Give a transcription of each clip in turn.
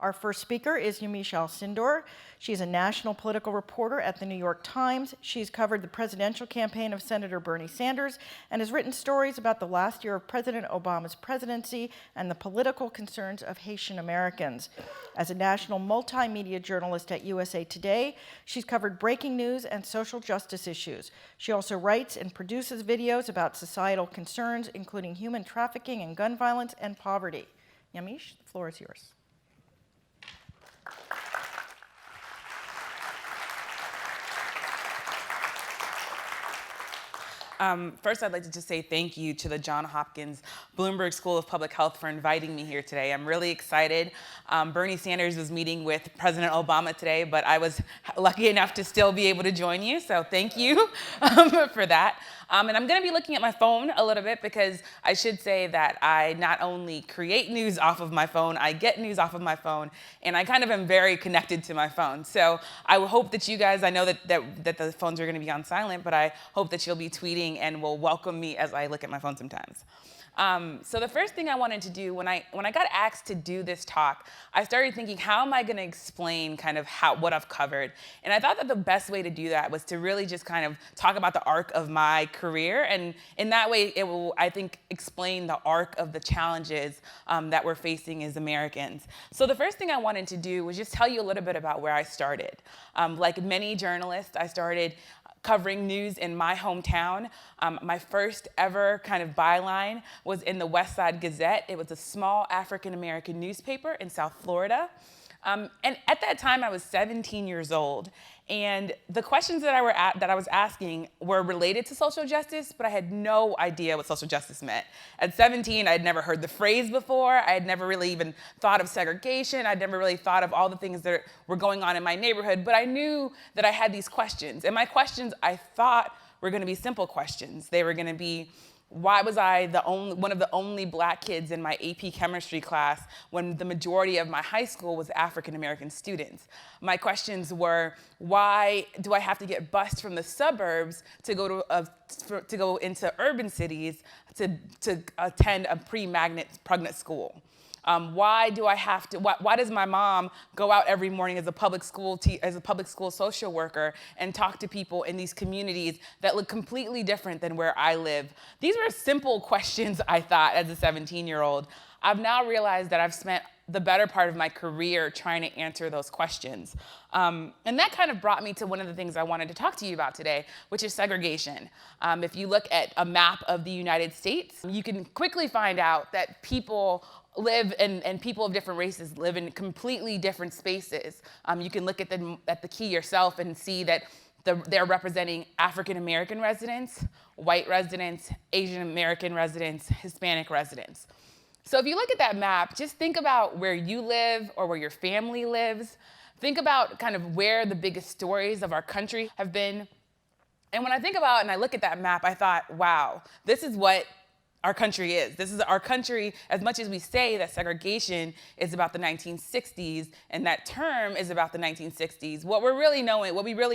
Our first speaker is Yamiche Alcindor. She's a national political reporter at the New York Times. She's covered the presidential campaign of Senator Bernie Sanders and has written stories about the last year of President Obama's presidency and the political concerns of Haitian Americans. As a national multimedia journalist at USA Today, she's covered breaking news and social justice issues. She also writes and produces videos about societal concerns, including human trafficking and gun violence and poverty. Yamiche, the floor is yours. First, I'd like to just say thank you to the Johns Hopkins Bloomberg School of Public Health for inviting me here today. I'm really excited. Bernie Sanders was meeting with President Obama today, but I was lucky enough to still be able to join you, so thank you for that. And I'm going to be looking at my phone a little bit because I should say that I not only create news off of my phone, I get news off of my phone, and I kind of am very connected to my phone. So I hope that you guys, I know that the phones are going to be on silent, but I hope that you'll be tweeting and will welcome me as I look at my phone sometimes. So the first thing I wanted to do when I got asked to do this talk, I started thinking, how am I going to explain kind of what I've covered? And I thought that the best way to do that was to really just kind of talk about the arc of my career, and in that way it will, I think, explain the arc of the challenges that we're facing as Americans. So the first thing I wanted to do was just tell you a little bit about where I started. Like many journalists, I started covering news in my hometown. My first ever kind of byline was in the West Side Gazette. It was a small African-American newspaper in South Florida. And at that time, I was 17 years old. And the questions that I was asking were related to social justice, but I had no idea what social justice meant. At 17, I had never heard the phrase before. I had never really even thought of segregation. I'd never really thought of all the things that were going on in my neighborhood, but I knew that I had these questions. And my questions, I thought, were going to be simple questions. They were going to be, why was I one of the only black kids in my AP chemistry class when the majority of my high school was African American students? My questions were, why do I have to get bused from the suburbs to go into urban cities to attend a pre-magnet pregnant school? Why does my mom go out every morning as a public school social worker and talk to people in these communities that look completely different than where I live? These were simple questions, I thought, as a 17-year-old. I've now realized that I've spent the better part of my career trying to answer those questions. And that kind of brought me to one of the things I wanted to talk to you about today, which is segregation. If you look at a map of the United States, you can quickly find out that people live and people of different races live in completely different spaces. You can look at the key yourself and see that they're representing African American residents, white residents, Asian American residents, Hispanic residents. So if you look at that map, just think about where you live or where your family lives. Think about kind of where the biggest stories of our country have been. And when I think about and I look at that map, I thought, wow, this is what our country is. This is our country, as much as we say that segregation is about the 1960s and that term is about the 1960s, what we really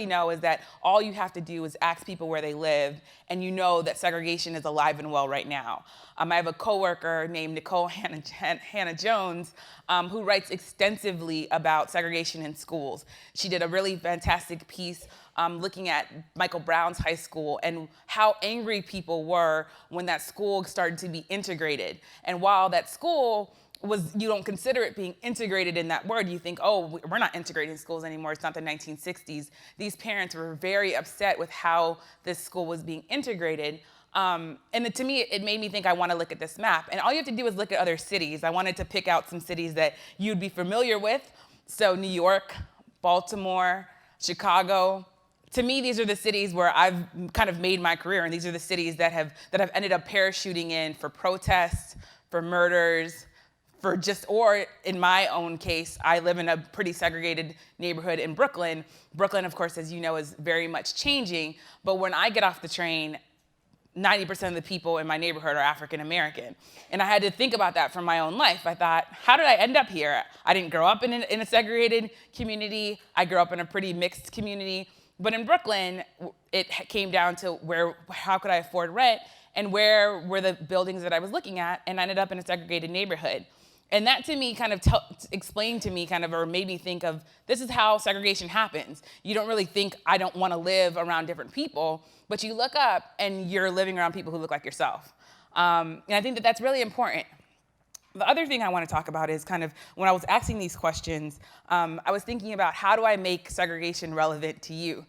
know is that all you have to do is ask people where they live, and you know that segregation is alive and well right now. I have a coworker named Nicole Hannah-Jones who writes extensively about segregation in schools. She did a really fantastic piece looking at Michael Brown's high school and how angry people were when that school started to be integrated. And while that school you don't consider it being integrated in that word, you think, oh, we're not integrating schools anymore, it's not the 1960s. These parents were very upset with how this school was being integrated. And to me, it made me think I want to look at this map. And all you have to do is look at other cities. I wanted to pick out some cities that you'd be familiar with. So New York, Baltimore, Chicago. To me, these are the cities where I've kind of made my career, and these are the cities that have ended up parachuting in for protests, for murders, or in my own case, I live in a pretty segregated neighborhood in Brooklyn. Brooklyn, of course, as you know, is very much changing, but when I get off the train, 90% of the people in my neighborhood are African American. And I had to think about that from my own life. I thought, how did I end up here? I didn't grow up in a segregated community. I grew up in a pretty mixed community. But in Brooklyn, it came down to how could I afford rent and where were the buildings that I was looking at, and I ended up in a segregated neighborhood. And that to me kind of explained to me kind of, or made me think of, this is how segregation happens. You don't really think, I don't want to live around different people, but you look up and you're living around people who look like yourself. And I think that that's really important. The other thing I want to talk about is kind of, when I was asking these questions, I was thinking about, how do I make segregation relevant to you,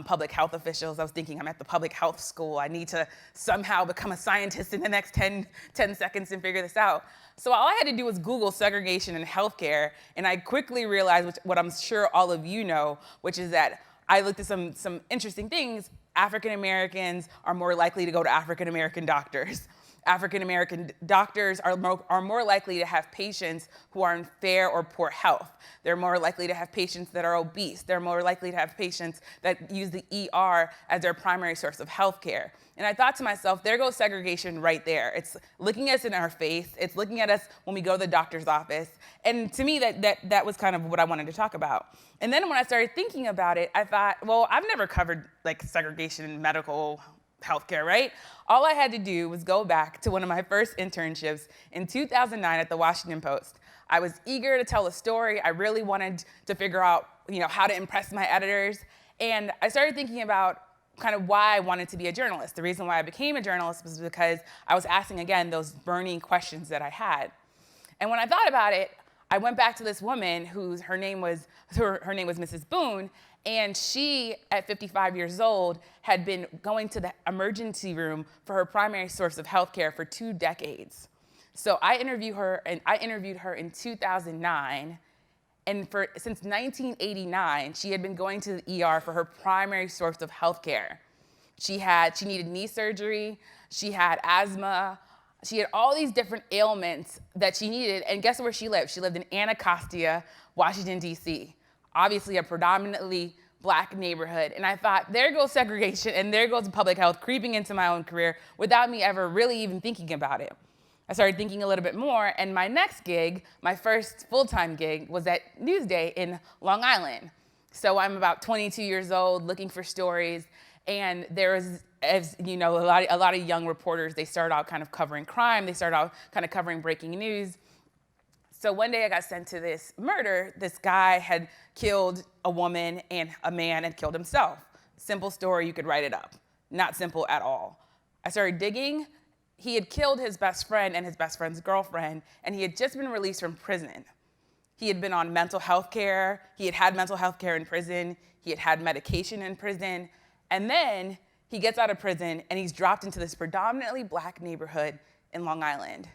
public health officials? I was thinking, I'm at the public health school. I need to somehow become a scientist in the next 10 seconds and figure this out. So all I had to do was Google segregation in healthcare, and I quickly realized what I'm sure all of you know, which is that I looked at some interesting things. African Americans are more likely to go to African American doctors. African American doctors are more likely to have patients who are in fair or poor health. They're more likely to have patients that are obese. They're more likely to have patients that use the ER as their primary source of health care. And I thought to myself, there goes segregation right there. It's looking us in our face. It's looking at us when we go to the doctor's office. And to me, that was kind of what I wanted to talk about. And then when I started thinking about it, I thought, well, I've never covered like segregation in medical healthcare, right? All I had to do was go back to one of my first internships in 2009 at the Washington Post. I was eager to tell a story. I really wanted to figure out, how to impress my editors. And I started thinking about kind of why I wanted to be a journalist. The reason why I became a journalist was because I was asking, again, those burning questions that I had. And when I thought about it, I went back to this woman her name was Mrs. Boone, and she, at 55 years old, had been going to the emergency room for her primary source of health care for 2 decades. So I interviewed her in 2009, and since 1989, she had been going to the ER for her primary source of health care. She needed knee surgery, she had asthma, she had all these different ailments that she needed, and guess where she lived? She lived in Anacostia, Washington, D.C., obviously a predominantly Black neighborhood. And I thought, there goes segregation and there goes public health creeping into my own career without me ever really even thinking about it. I started thinking a little bit more, and my next gig, my first full-time gig, was at Newsday in Long Island. So I'm about 22 years old, looking for stories, and there was, as you know, a lot of young reporters, they start out kind of covering crime, they start out kind of covering breaking news. So one day I got sent to this murder. This guy had killed a woman and a man and killed himself. Simple story, you could write it up. Not simple at all. I started digging. He had killed his best friend and his best friend's girlfriend, and he had just been released from prison. He had been on mental health care. He had had mental health care in prison. He had had medication in prison. And then he gets out of prison and he's dropped into this predominantly Black neighborhood in Long Island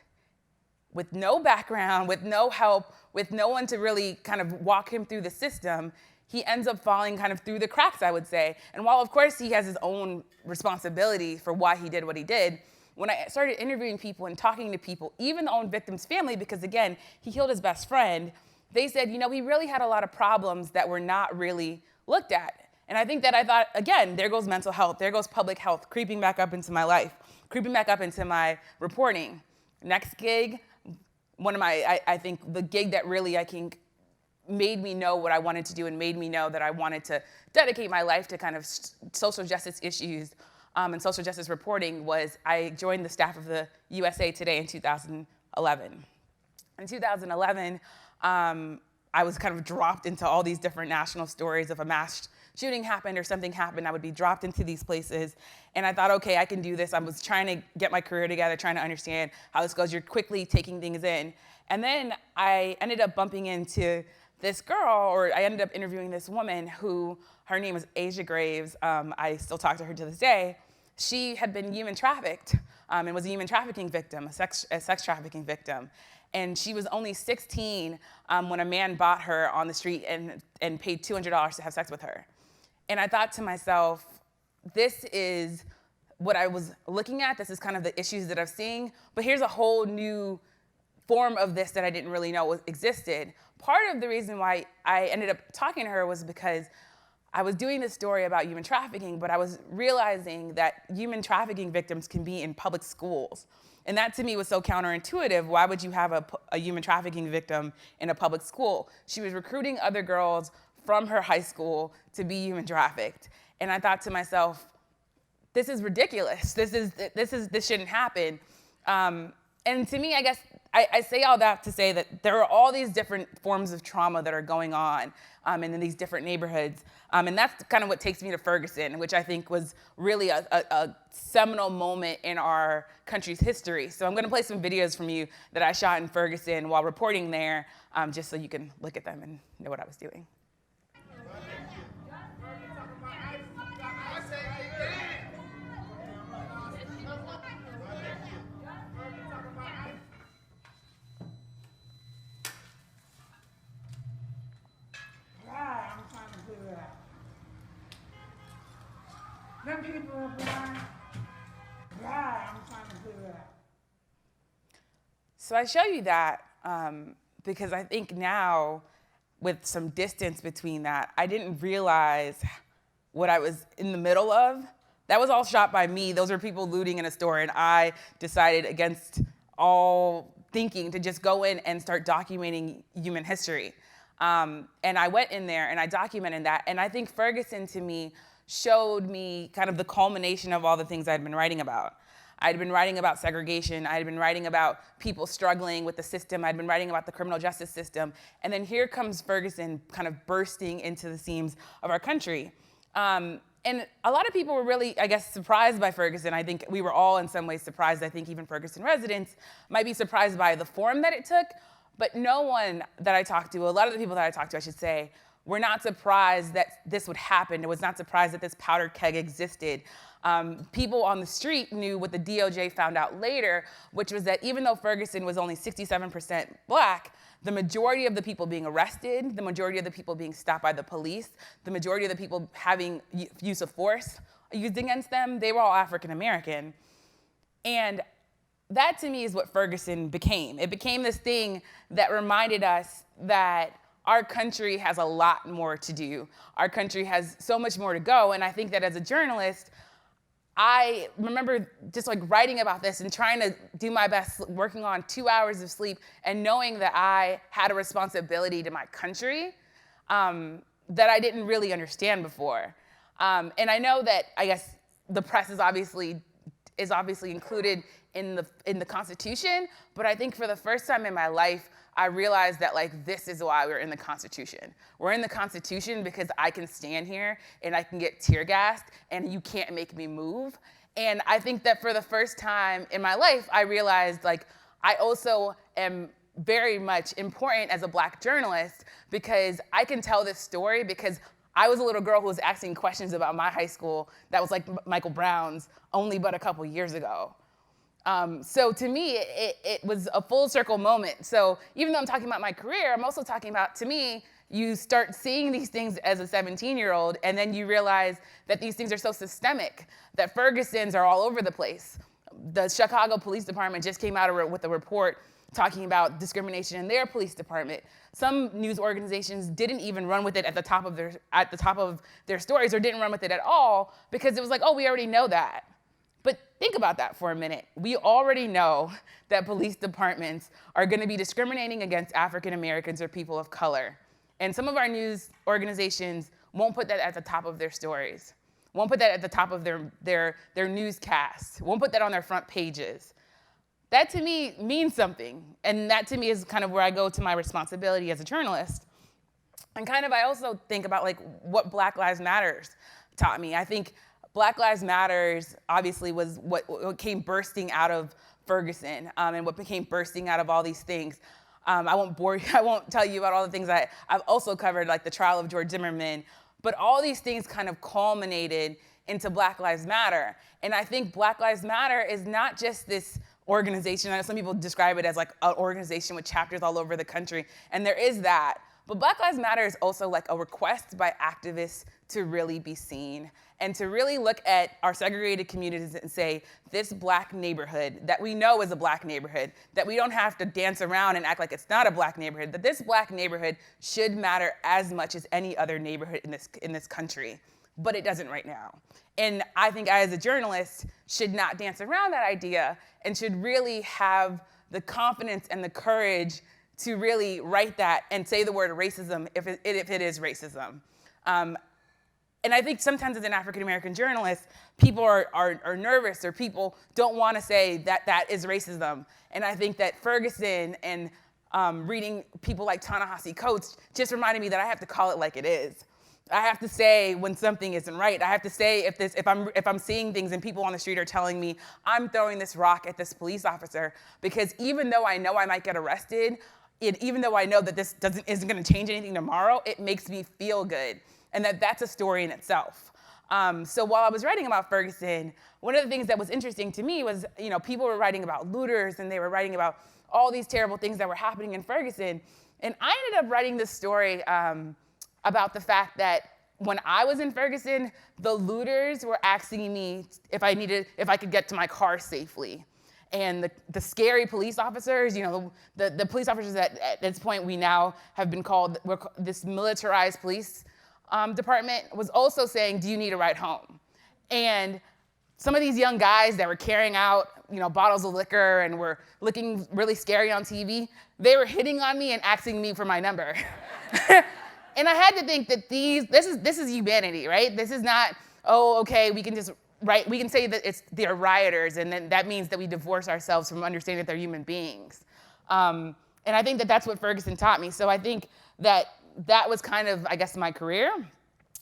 with no background, with no help, with no one to really kind of walk him through the system. He ends up falling kind of through the cracks, I would say. And while of course he has his own responsibility for why he did what he did, when I started interviewing people and talking to people, even the own victim's family, because again, he killed his best friend, they said, he really had a lot of problems that were not really looked at. And I think that I thought, again, there goes mental health, there goes public health, creeping back up into my life, creeping back up into my reporting. Next gig, I think the gig that really, I think, made me know what I wanted to do and made me know that I wanted to dedicate my life to kind of social justice issues and social justice reporting was I joined the staff of the USA Today in 2011. In 2011, I was kind of dropped into all these different national stories. If a mass shooting happened or something happened, I would be dropped into these places. And I thought, okay, I can do this. I was trying to get my career together, trying to understand how this goes. You're quickly taking things in. And then I ended up bumping into this girl, or I ended up interviewing this woman who, her name was Asia Graves. I still talk to her to this day. She had been human trafficked and was a human trafficking victim, a sex trafficking victim. And she was only 16 when a man bought her on the street and paid $200 to have sex with her. And I thought to myself, this is what I was looking at. This is kind of the issues that I'm seeing. But here's a whole new form of this that I didn't really know existed. Part of the reason why I ended up talking to her was because I was doing this story about human trafficking, but I was realizing that human trafficking victims can be in public schools. And that to me was so counterintuitive. Why would you have a human trafficking victim in a public school? She was recruiting other girls from her high school to be human trafficked. And I thought to myself, this is ridiculous. This shouldn't happen. And to me, I guess I say all that to say that there are all these different forms of trauma that are going on in these different neighborhoods. And that's kind of what takes me to Ferguson, which I think was really a seminal moment in our country's history. So I'm going to play some videos from you that I shot in Ferguson while reporting there, just so you can look at them and know what I was doing. Them people are blind. Yeah, I'm trying to do that. So I show you that because I think now, with some distance between that, I didn't realize what I was in the middle of. That was all shot by me. Those are people looting in a store, and I decided against all thinking to just go in and start documenting human history. And I went in there and I documented that, and I think Ferguson to me showed me kind of the culmination of all the things I'd been writing about. I'd been writing about segregation. I'd been writing about people struggling with the system. I'd been writing about the criminal justice system. And then here comes Ferguson kind of bursting into the seams of our country. And a lot of people were really, I guess, surprised by Ferguson. I think we were all in some ways surprised. I think even Ferguson residents might be surprised by the form that it took. But no one that I talked to, a lot of the people that I talked to, I should say, were not surprised that this would happen. It was not surprised that this powder keg existed. People on the street knew what the DOJ found out later, which was that even though Ferguson was only 67% black, the majority of the people being arrested, the majority of the people being stopped by the police, the majority of the people having use of force used against them, they were all African American. And that to me is what Ferguson became. It became this thing that reminded us that our country has a lot more to do. Our country has so much more to go. And I think that as a journalist, I remember just like writing about this and trying to do my best, working on 2 hours of sleep and knowing that I had a responsibility to my country that I didn't really understand before. And I know that, I guess, the press is obviously included in the Constitution, but I think for the first time in my life, I realized that like this is why we're in the Constitution. We're in the Constitution because I can stand here and I can get tear gassed and you can't make me move. And I think that for the first time in my life, I realized like I also am very much important as a black journalist because I can tell this story because I was a little girl who was asking questions about my high school that was like Michael Brown's only but a couple years ago. So to me, it was a full circle moment. So even though I'm talking about my career, I'm also talking about, to me, you start seeing these things as a 17-year-old, and then you realize that these things are so systemic, that Fergusons are all over the place. The Chicago Police Department just came out with a report talking about discrimination in their police department. Some news organizations didn't even run with it at the top of their stories, or didn't run with it at all, because it was like, oh, we already know that. But think about that for a minute. We already know that police departments are going to be discriminating against African Americans or people of color. And some of our news organizations won't put that at the top of their stories, won't put that at the top of their newscasts, won't put that on their front pages. That to me means something. And that to me is kind of where I go to my responsibility as a journalist. And kind of I also think about like what Black Lives Matters taught me. I think Black Lives Matters obviously was what came bursting out of Ferguson and what became bursting out of all these things. I won't bore you, I won't tell you about all the things I've also covered, like the trial of George Zimmerman, but all these things kind of culminated into Black Lives Matter. And I think Black Lives Matter is not just this organization. I know some people describe it as like an organization with chapters all over the country, and there is that. But Black Lives Matter is also like a request by activists to really be seen and to really look at our segregated communities and say, this black neighborhood that we know is a black neighborhood, that we don't have to dance around and act like it's not a black neighborhood, that this black neighborhood should matter as much as any other neighborhood in this country. But it doesn't right now. And I think I, as a journalist, should not dance around that idea and should really have the confidence and the courage to really write that and say the word racism if it is racism. And I think sometimes as an African-American journalist, people are nervous, or people don't want to say that that is racism. And I think that Ferguson and reading people like Ta-Nehisi Coates just reminded me that I have to call it like it is. I have to say when something isn't right. I have to say if I'm seeing things and people on the street are telling me I'm throwing this rock at this police officer, because even though I know I might get arrested, even though I know that this isn't going to change anything tomorrow, it makes me feel good, and that's a story in itself. So while I was writing about Ferguson, one of the things that was interesting to me was, people were writing about looters, and they were writing about all these terrible things that were happening in Ferguson. And I ended up writing this story about the fact that when I was in Ferguson, the looters were asking me if I could get to my car safely. And the scary police officers, the police officers at this point we now have been called, this militarized police department, was also saying, do you need a ride home? And some of these young guys that were carrying out, bottles of liquor and were looking really scary on TV, they were hitting on me and asking me for my number. And I had to think that this is humanity, right? This is not, oh, okay, we can say that they're rioters, and then that means that we divorce ourselves from understanding that they're human beings. And I think that that's what Ferguson taught me. So I think that was kind of, I guess, my career.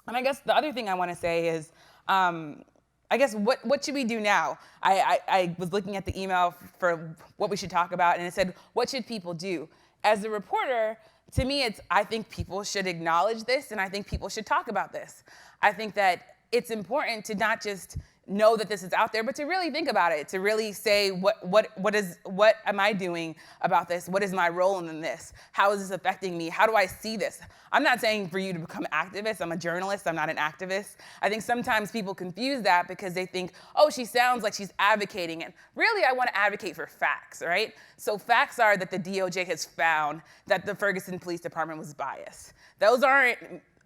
And I guess the other thing I want to say is, I guess, what should we do now? I was looking at the email for what we should talk about, and it said, what should people do? As a reporter, to me, I think people should acknowledge this, and I think people should talk about this. I think that it's important to not just know that this is out there, but to really think about it, to really say, what am I doing about this? What is my role in this? How is this affecting me? How do I see this? I'm not saying for you to become activists. I'm a journalist. I'm not an activist. I think sometimes people confuse that because they think, oh, she sounds like she's advocating. And really, I want to advocate for facts, right? So facts are that the DOJ has found that the Ferguson Police Department was biased. Those aren't,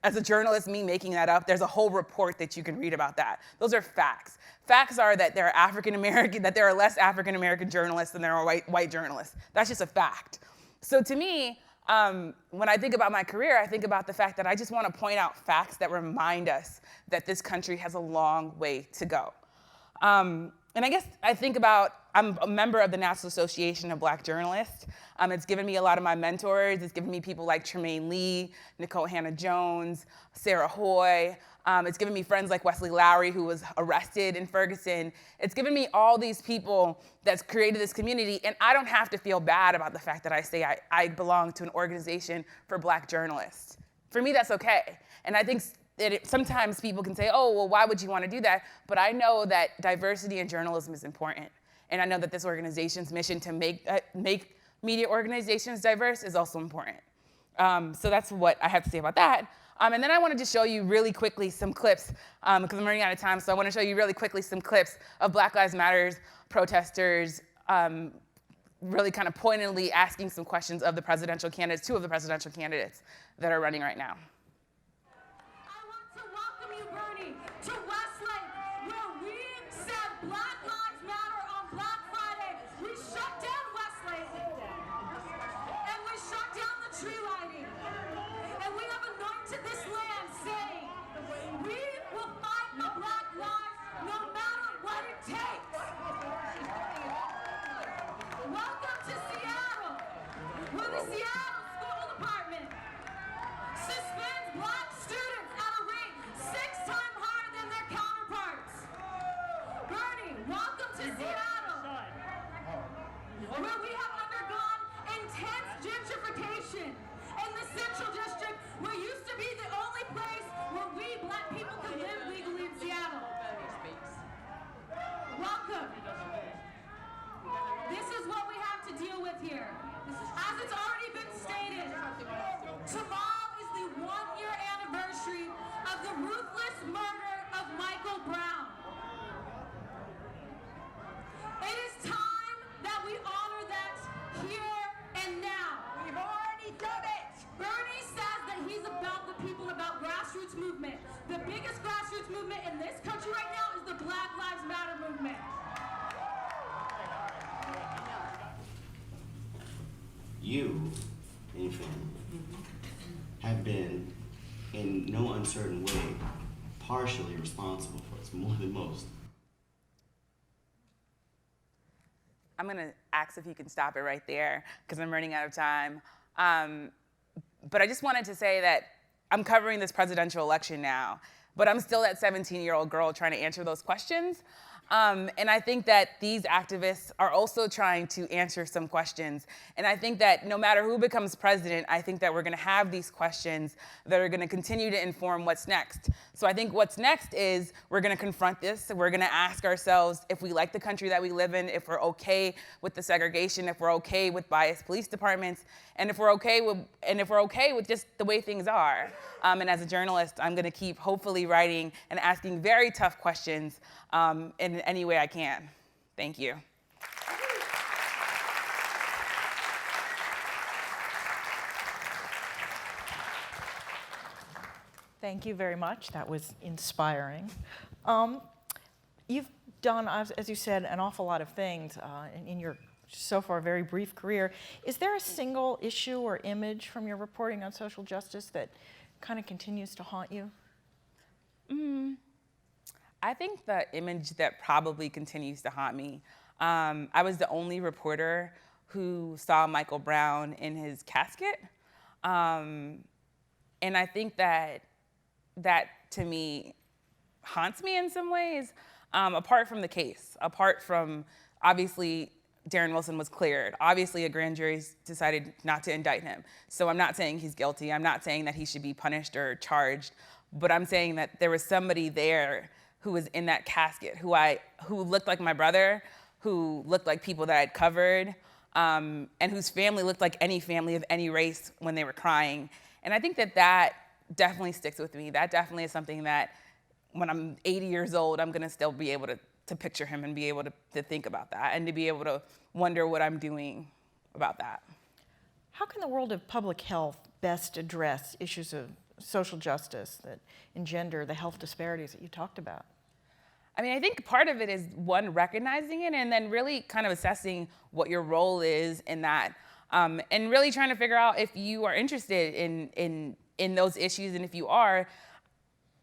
as a journalist, me making that up. There's a whole report that you can read about that. Those are facts. Facts are that there are less African-American journalists than there are white journalists. That's just a fact. So to me, when I think about my career, I think about the fact that I just want to point out facts that remind us that this country has a long way to go. And I guess I think about, I'm a member of the National Association of Black Journalists. It's given me a lot of my mentors. It's given me people like Tremaine Lee, Nicole Hannah-Jones, Sarah Hoy. It's given me friends like Wesley Lowery, who was arrested in Ferguson. It's given me all these people that's created this community, and I don't have to feel bad about the fact that I say I belong to an organization for Black journalists. For me, that's okay. And I think that sometimes people can say, oh, well, why would you want to do that? But I know that diversity in journalism is important. And I know that this organization's mission to make media organizations diverse is also important. So that's what I have to say about that. And then I wanted to show you really quickly some clips, because I'm running out of time, so I want to show you really quickly some clips of Black Lives Matter protesters really kind of pointedly asking some questions of the presidential candidates, two of the presidential candidates that are running right now. To Westlake, where we said Black Lives Matter on Black Friday. We shut down Westlake, and we shut down the tree lighting, and we have anointed this land, saying we will fight for Black lives no matter what it takes. Welcome to Seattle, where the Seattle School Department suspends Black students at a rate 6 times higher than their counterparts. Bernie, welcome to Seattle, where we have undergone intense gentrification in the Central District, where used to be the only place where we Black people could live legally in Seattle. Welcome. This is what we have to deal with here. As it's already been stated, tomorrow is the 1-year anniversary of the ruthless murder of Michael Brown. It is time that we honor that here and now. We've already done it. Bernie says that he's about the people, about grassroots movement. The biggest grassroots movement in this country right now is the Black Lives Matter movement. You, Infant, have been, in no uncertain way, partially responsible for. It's more than most. I'm gonna ask if you can stop it right there because I'm running out of time. But I just wanted to say that I'm covering this presidential election now, but I'm still that 17-year-old girl trying to answer those questions. And I think that these activists are also trying to answer some questions. And I think that no matter who becomes president, I think that we're gonna have these questions that are gonna continue to inform what's next. So I think what's next is we're gonna confront this. We're gonna ask ourselves if we like the country that we live in, if we're okay with the segregation, if we're okay with biased police departments, and if we're okay with just the way things are. And as a journalist, I'm gonna keep hopefully writing and asking very tough questions in any way I can. Thank you. Thank you very much. That was inspiring. You've done, as you said, an awful lot of things in your so far very brief career. Is there a single issue or image from your reporting on social justice that kind of continues to haunt you? I think the image that probably continues to haunt me, I was the only reporter who saw Michael Brown in his casket. And I think that to me haunts me in some ways, apart from the case, apart from obviously Darren Wilson was cleared. Obviously a grand jury decided not to indict him. So I'm not saying he's guilty. I'm not saying that he should be punished or charged, but I'm saying that there was somebody there who was in that casket, who looked like my brother, who looked like people that I'd covered, and whose family looked like any family of any race when they were crying. And I think that definitely sticks with me. That definitely is something that when I'm 80 years old, I'm gonna still be able to picture him and be able to think about that and to be able to wonder what I'm doing about that. How can the world of public health best address issues of social justice that engender the health disparities that you talked about? I mean, I think part of it is, one, recognizing it and then really kind of assessing what your role is in that, and really trying to figure out if you are interested in those issues, and if you are,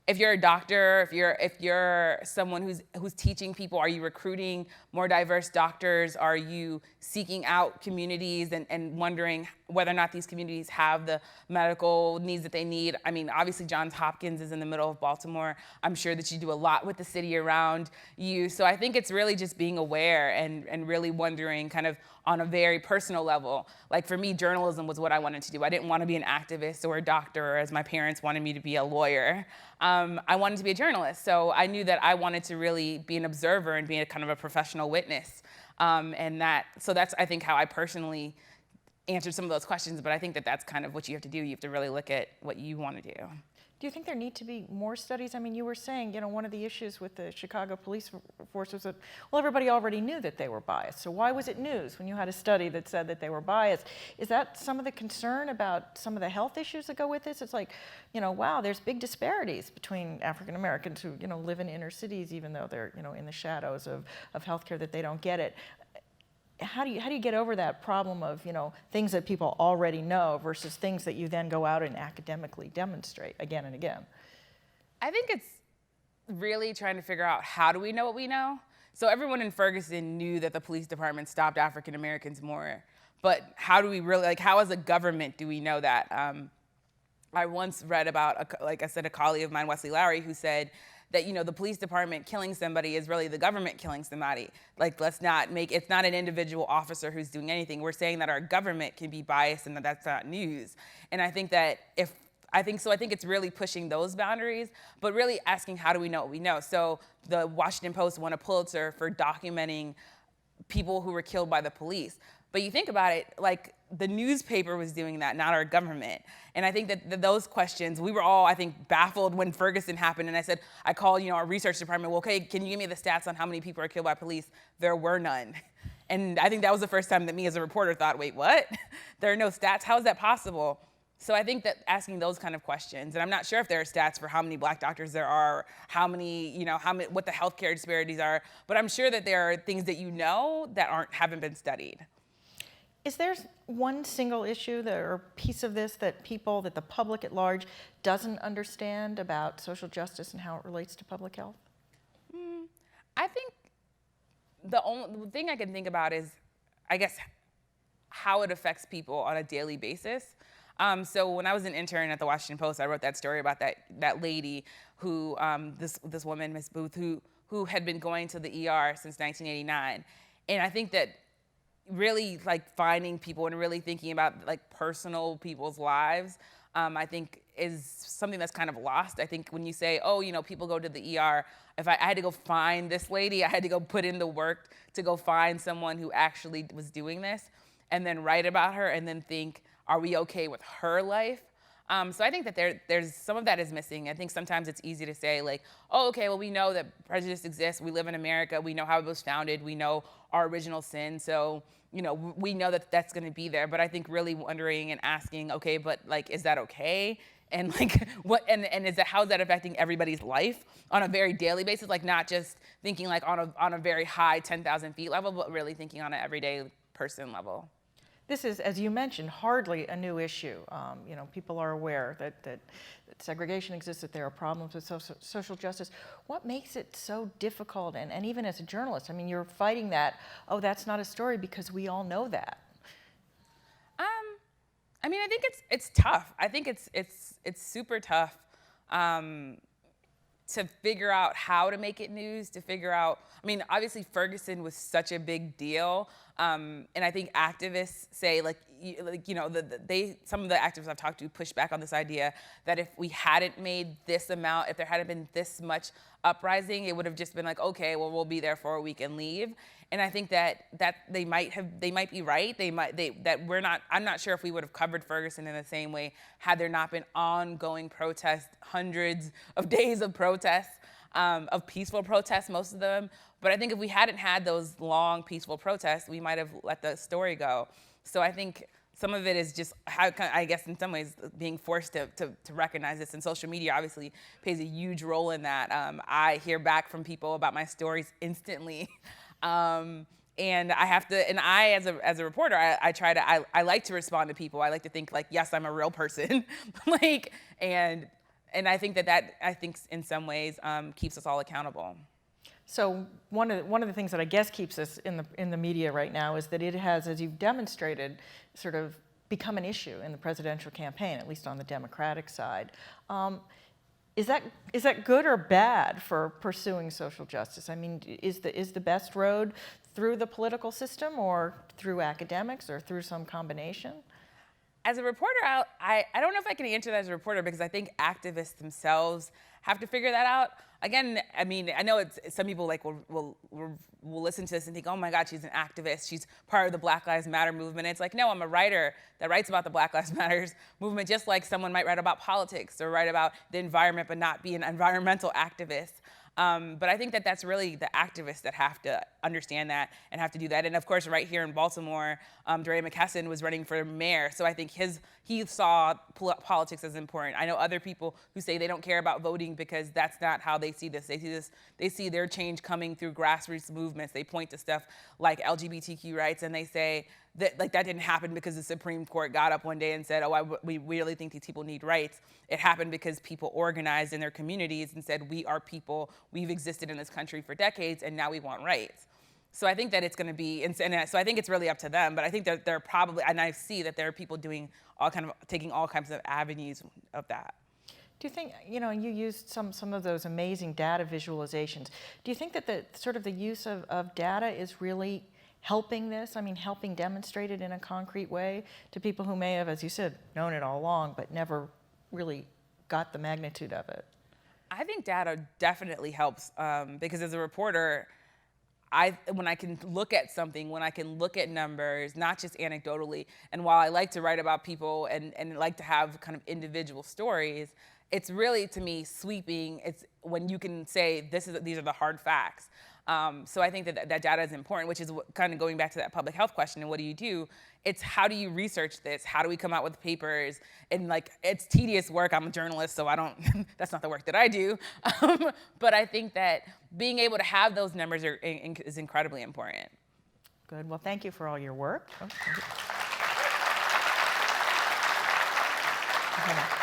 if you're a doctor, if you're someone who's teaching people, are you recruiting more diverse doctors? Are you seeking out communities and wondering whether or not these communities have the medical needs that they need? I mean, obviously Johns Hopkins is in the middle of Baltimore. I'm sure that you do a lot with the city around you. So I think it's really just being aware and really wondering kind of on a very personal level. Like for me, journalism was what I wanted to do. I didn't want to be an activist or a doctor, or as my parents wanted me to be a lawyer. I wanted to be a journalist. So I knew that I wanted to really be an observer and be a kind of a professional witness. So that's, I think, how I personally answered some of those questions, but I think that's kind of what you have to do. You have to really look at what you want to do. Do you think there need to be more studies? I mean, you were saying, one of the issues with the Chicago police force was that, well, everybody already knew that they were biased. So why was it news when you had a study that said that they were biased? Is that some of the concern about some of the health issues that go with this? It's like, wow, there's big disparities between African Americans who, live in inner cities, even though they're, in the shadows of healthcare, that they don't get it. How do you get over that problem of, things that people already know versus things that you then go out and academically demonstrate again and again? I think it's really trying to figure out, how do we know what we know? So everyone in Ferguson knew that the police department stopped African Americans more, but how do we really, how as a government do we know that? I once read about, a colleague of mine, Wesley Lowery, who said that, the police department killing somebody is really the government killing somebody. Let's not make, it's not an individual officer who's doing anything. We're saying that our government can be biased and that that's not news. And I think that I think it's really pushing those boundaries, but really asking, how do we know what we know? So the Washington Post won a Pulitzer for documenting people who were killed by the police. But you think about it, the newspaper was doing that, not our government. And I think that those questions, we were all, I think, baffled when Ferguson happened. And I called, our research department, well, okay, can you give me the stats on how many people are killed by police? There were none. And I think that was the first time that me as a reporter thought, wait, what? There are no stats? How is that possible? So I think that asking those kind of questions, and I'm not sure if there are stats for how many Black doctors there are, how many, what the healthcare disparities are, but I'm sure that there are things that that haven't been studied. Is there one single issue that, or piece of this that the public at large doesn't understand about social justice and how it relates to public health? I think the thing I can think about is, I guess, how it affects people on a daily basis. So when I was an intern at the Washington Post, I wrote that story about that lady who, this woman, Miss Booth, who had been going to the ER since 1989. And I think that really like finding people and really thinking about like personal people's lives, I think is something that's kind of lost. I think when you say, oh, you know, people go to the ER, if I had to go find this lady, I had to go put in the work to go find someone who actually was doing this and then write about her and then think, are we okay with her life? So I think that there's some of that is missing. I think sometimes it's easy to say like, oh, okay, well, we know that prejudice exists. We live in America. We know how it was founded. We know our original sin. So, you know, we know that that's going to be there. But I think really wondering and asking, okay, but like, is that okay? And like, what, and is that, how's that affecting everybody's life on a very daily basis? Like not just thinking like on a very high 10,000 feet level, but really thinking on an everyday person level. This is, as you mentioned, hardly a new issue. You know, people are aware that segregation exists, that there are problems with social justice. What makes it so difficult? And even as a journalist, I mean, you're fighting that, oh, that's not a story because we all know that. I mean, I think it's tough. I think it's super tough to figure out how to make it news, to figure out, I mean, obviously Ferguson was such a big deal. And I think activists say like you know, some of the activists I've talked to push back on this idea that if we hadn't made this amount, if there hadn't been this much uprising, it would have just been like, okay, well, we'll be there for a week and leave. And I think that they might be right. I'm not sure if we would have covered Ferguson in the same way had there not been ongoing protests, hundreds of days of protests, of peaceful protests, most of them. But I think if we hadn't had those long peaceful protests, we might have let the story go. So I think some of it is just how, I guess in some ways, being forced to recognize this. And social media obviously plays a huge role in that. I hear back from people about my stories instantly. And I have to, and I, as a reporter, I like to respond to people. I like to think like, yes, I'm a real person. Like, and I think that I think in some ways keeps us all accountable. So one of the things that I guess keeps us in the media right now is that it has, as you've demonstrated, sort of become an issue in the presidential campaign, at least on the Democratic side. Is that good or bad for pursuing social justice? I mean, is the best road through the political system or through academics or through some combination? As a reporter, I don't know if I can answer that as a reporter because I think activists themselves have to figure that out. Again, I mean, I know some people like will listen to this and think, oh my God, she's an activist. She's part of the Black Lives Matter movement. It's like, no, I'm a writer that writes about the Black Lives Matter movement, just like someone might write about politics or write about the environment but not be an environmental activist. But I think that's really the activists that have to understand that and have to do that. And of course, right here in Baltimore, DeRay McKesson was running for mayor. So I think he saw politics as important. I know other people who say they don't care about voting because that's not how they see this. They see their change coming through grassroots movements. They point to stuff like LGBTQ rights and they say that like that didn't happen because the Supreme Court got up one day and said, oh, we really think these people need rights. It happened because people organized in their communities and said, we are people, we've existed in this country for decades and now we want rights. So I think that it's going to be, and so I think it's really up to them, but I think that there are probably, and I see that there are people doing taking all kinds of avenues of that. Do you think, you know, you used some of those amazing data visualizations. Do you think that the use of data is really helping this? I mean, helping demonstrate it in a concrete way to people who may have, as you said, known it all along, but never really got the magnitude of it? I think data definitely helps because as a reporter, when I can look at something, when I can look at numbers, not just anecdotally, and while I like to write about people and like to have kind of individual stories, it's really, to me, sweeping. It's when you can say, these are the hard facts. So I think that data is important, which is kind of going back to that public health question and what do you do? It's how do you research this? How do we come out with papers? And like, it's tedious work. I'm a journalist, so I don't, that's not the work that I do. But I think that being able to have those numbers is incredibly important. Good. Well, thank you for all your work. Oh, thank you. Okay.